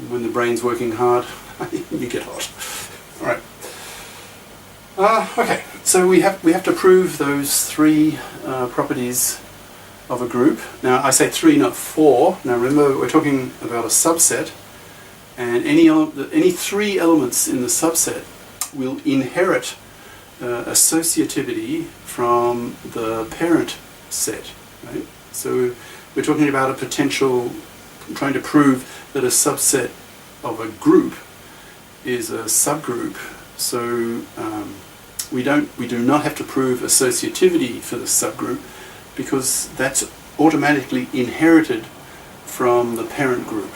when the brain's working hard, you get hot. All right. Okay, so we have to prove those three properties of a group. Now I say three, not four. Now remember, we're talking about a subset, and any three elements in the subset will inherit associativity from the parent set. Right? So we're talking about a potential, trying to prove that a subset of a group is a subgroup. So we do not have to prove associativity for the subgroup, because that's automatically inherited from the parent group.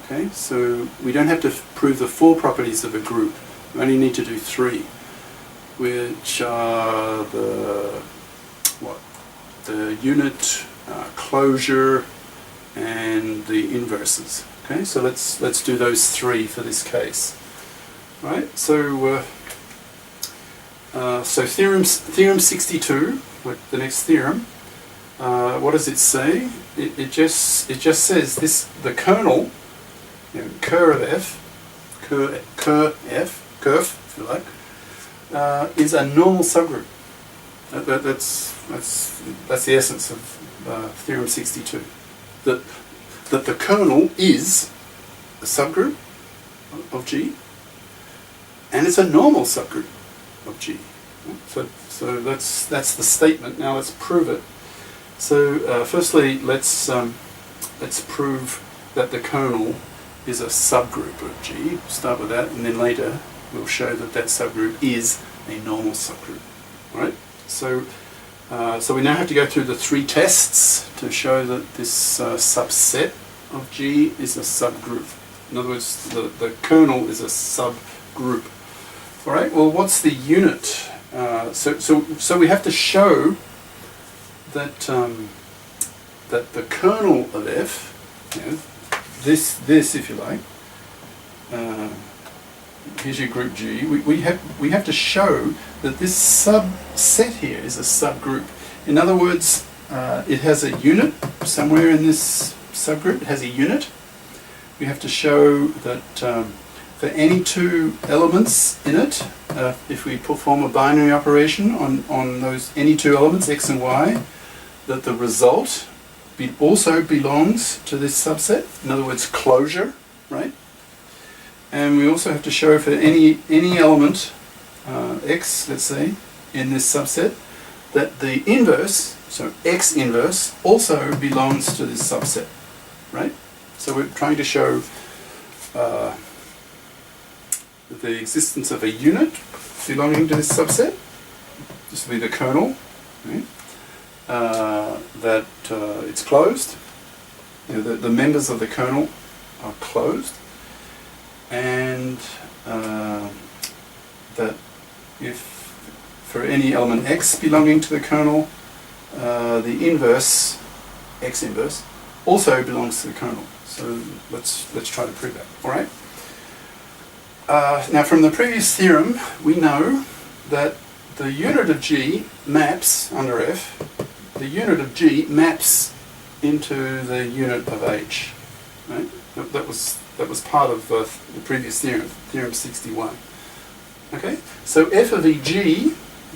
Okay, so we don't have to prove the four properties of a group. We only need to do three, which are the unit, closure, and the inverses. Okay, so let's do those three for this case. Right, so theorem 62, like the next theorem, what does it say? It just says this: the kernel, cur of f, curve, if you like, is a normal subgroup. That's the essence of theorem 62. That the kernel is a subgroup of G, and it's a normal subgroup of G. So that's the statement. Now let's prove it. So firstly, let's prove that the kernel is a subgroup of G. Start with that, and then later we'll show that that subgroup is a normal subgroup. All right. So we now have to go through the three tests to show that this subset of G is a subgroup. In other words, the kernel is a subgroup. All right. Well, what's the unit? So we have to show that that the kernel of f, this if you like, here's your group G. We have to show that this subset here is a subgroup. In other words, it has a unit somewhere in this subgroup. It has a unit. We have to show that for any two elements in it, if we perform a binary operation on those any two elements, x and y, that the result also belongs to this subset. In other words, closure, right? And we also have to show for any element, x, let's say, in this subset, that the inverse, so x inverse, also belongs to this subset, right? So we're trying to show the existence of a unit belonging to this subset. This will be the kernel, right? That it's closed. The members of the kernel are closed, and that if for any element x belonging to the kernel, the inverse, x inverse, also belongs to the kernel. So let's try to prove that. All right. Now, from the previous theorem, we know that the unit of G maps under F. The unit of G maps into the unit of H. Right? That was part of the previous theorem, theorem 61. Okay. So f of Eg,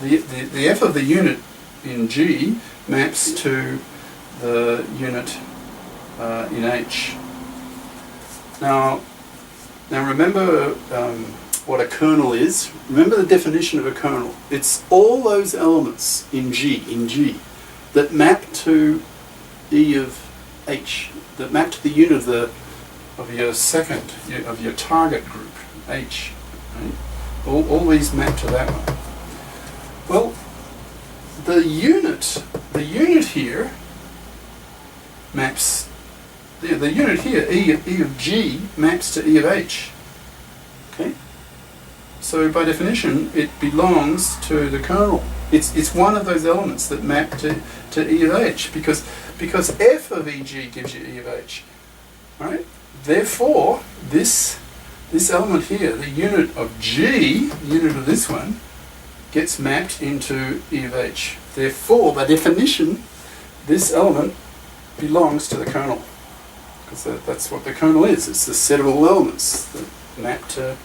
the f of the unit in G maps to the unit in H. Now remember what a kernel is. Remember the definition of a kernel. It's all those elements in G that map to E of H, that map to the unit of your target group, H. Right? All these map to that one. Well, the unit here maps. The unit here, E of G, maps to E of H. Okay? So by definition, it belongs to the kernel. It's one of those elements that map to E of H, because f of Eg gives you E of H. Right? Therefore, this element here, the unit of G, the unit of this one, gets mapped into E of H. Therefore, by definition, this element belongs to the kernel. because that's what the kernel is. It's the set of all elements that map to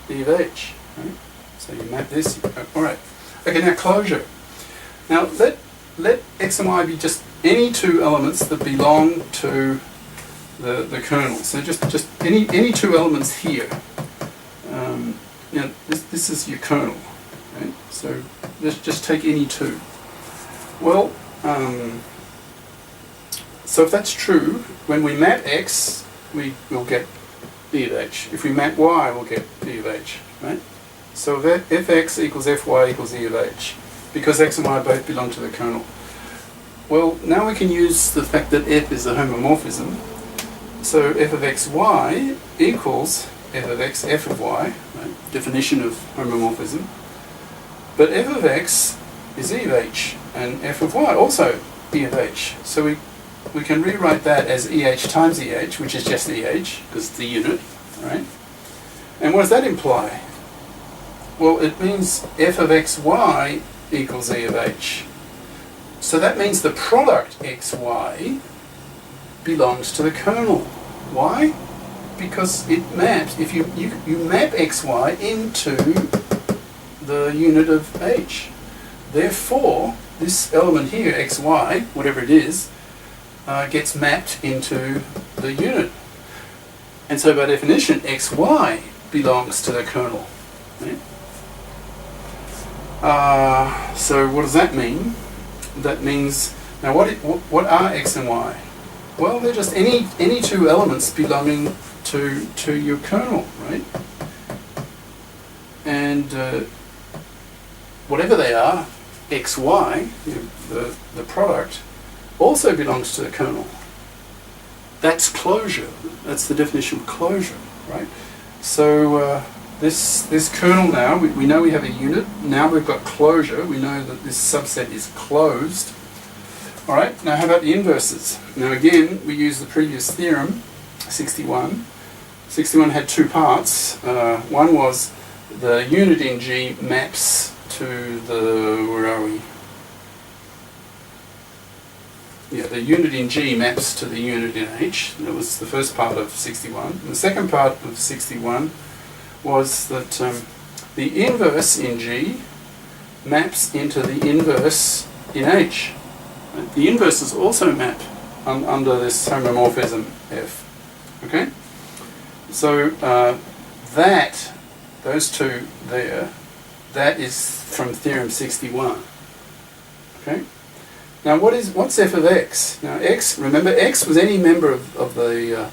E of H. Right? So you map this. All right. Okay. Now closure. Now let X and Y be just any two elements that belong to the kernel. So just any two elements here. This is your kernel. Right? So let's just take any two. Well, so if that's true, when we map X, we will get E of H. If we map Y, we'll get E of H. Right? So if Fx equals Fy equals E of H, because X and Y both belong to the kernel. Well, now we can use the fact that F is a homomorphism. So f of xy equals f of x, f of y, right? Definition of homomorphism. But f of x is e of h, and f of y also e of h. So we can rewrite that as eh times eh, which is just eh, because it's the unit, right? And what does that imply? Well, it means f of xy equals e of h. So that means the product xy belongs to the kernel. Why? Because it maps, if you map xy into the unit of h. Therefore, this element here, xy, whatever it is, gets mapped into the unit. And so by definition, xy belongs to the kernel. Right? So what does that mean? That means, now what are x and y? Well, they're just any two elements belonging to your kernel, right? And whatever they are, xy, the product, also belongs to the kernel. That's closure. That's the definition of closure, right? So this kernel now, we know we have a unit. Now we've got closure. We know that this subset is closed. All right, now how about the inverses? Now again, we use the previous theorem, 61. 61 had two parts. One was the unit in G maps to the, where are we? Yeah, the unit in G maps to the unit in H. That was the first part of 61. And the second part of 61 was that the inverse in G maps into the inverse in H. The inverses also map under this homomorphism F. Okay? So those two there, that is from theorem 61. Okay? Now what's f of x? Now x, remember x was any member of the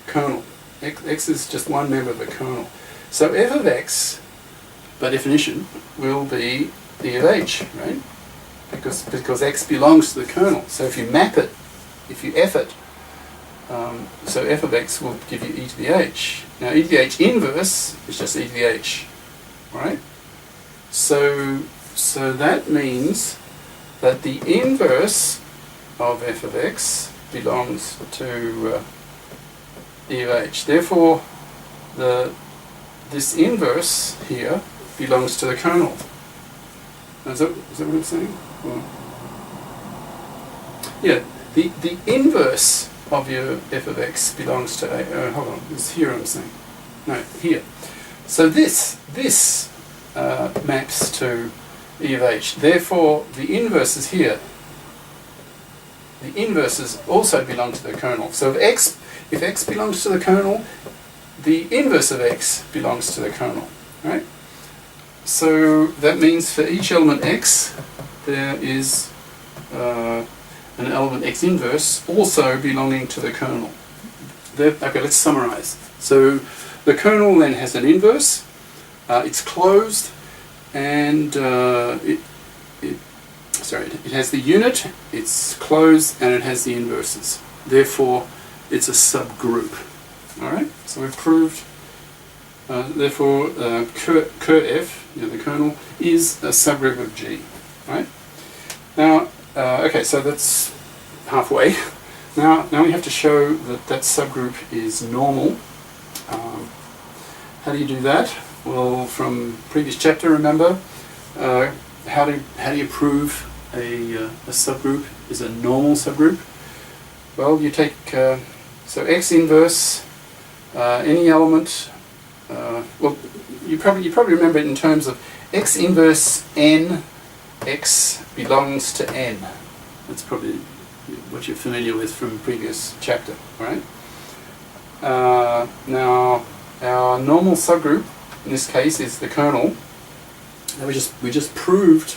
kernel. X is just one member of the kernel. So f of x, by definition, will be e of h, right? Because x belongs to the kernel. So if you map it, if you f it, so f of x will give you e to the h. Now e to the h inverse is just e to the h, right? So that means that the inverse of f of x belongs to e of h. Therefore, this inverse here belongs to the kernel. Is that what I'm saying? Or, yeah, the inverse of your f of x belongs to a. Hold on, it's here I'm saying. No, here. So this maps to e of h. Therefore, the inverses here, the inverses also belong to the kernel. So if x belongs to the kernel, the inverse of x belongs to the kernel, right? So that means for each element x, there is an element x inverse also belonging to the kernel. Okay, let's summarize. So the kernel then has an inverse, it's closed, and it has the unit, it's closed, and it has the inverses. Therefore, it's a subgroup. All right, so we've proved, therefore, Ker F, the kernel, is a subgroup of G. Right? Now, okay, so that's halfway. Now we have to show that subgroup is normal. How do you do that? Well, from previous chapter, remember, how do you prove a subgroup is a normal subgroup? Well, you take So X inverse, any element, well, you probably remember it in terms of X inverse n, X belongs to n. That's probably what you're familiar with from previous chapter, right? Now, our normal subgroup in this case is the kernel. Now we just proved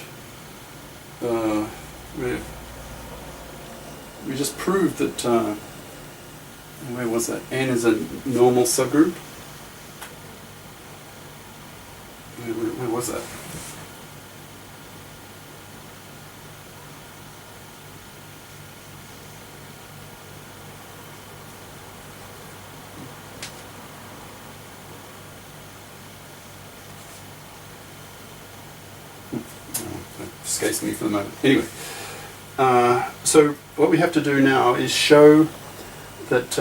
we just proved that where was that? N is a normal subgroup. Where was that? Escapes me for the moment. Anyway, so what we have to do now is show that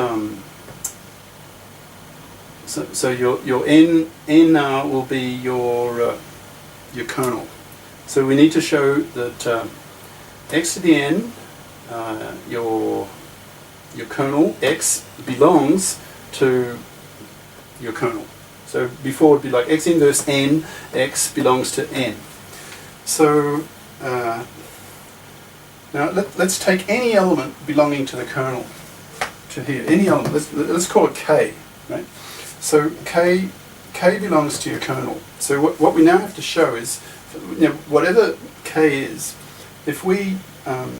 so your n will be your kernel. So we need to show that x to the n, your kernel x belongs to your kernel. So before it would be like x inverse n, x belongs to n. So now let's take any element belonging to the kernel to here. Any element. Let's call it k, right? So k belongs to your kernel. So what we now have to show is, whatever k is, if we